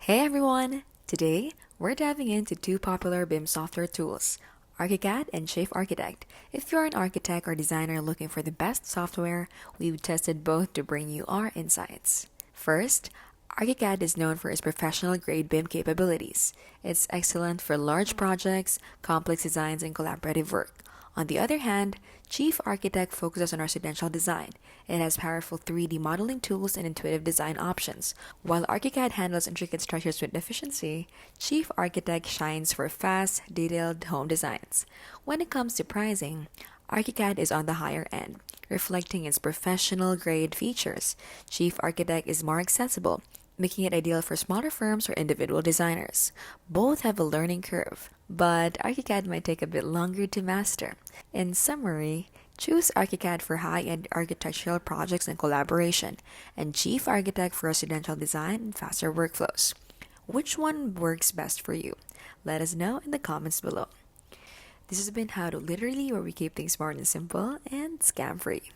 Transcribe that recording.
Hey everyone! Today, we're diving into two popular BIM software tools, ArchiCAD and Chief Architect. If you're an architect or designer looking for the best software, we've tested both to bring you our insights. First, ArchiCAD is known for its professional-grade BIM capabilities. It's excellent for large projects, complex designs, and collaborative work. On the other hand, Chief Architect focuses on residential design. It has powerful 3D modeling tools and intuitive design options. While ArchiCAD handles intricate structures with efficiency, Chief Architect shines for fast, detailed home designs. When it comes to pricing, ArchiCAD is on the higher end, reflecting its professional-grade features. Chief Architect is more accessible, making it ideal for smaller firms or individual designers. Both have a learning curve, but ArchiCAD might take a bit longer to master. In summary, choose ArchiCAD for high-end architectural projects and collaboration, and Chief Architect for residential design and faster workflows. Which one works best for you? Let us know in the comments below. This has been How to Literally, where we keep things smart and simple and scam-free.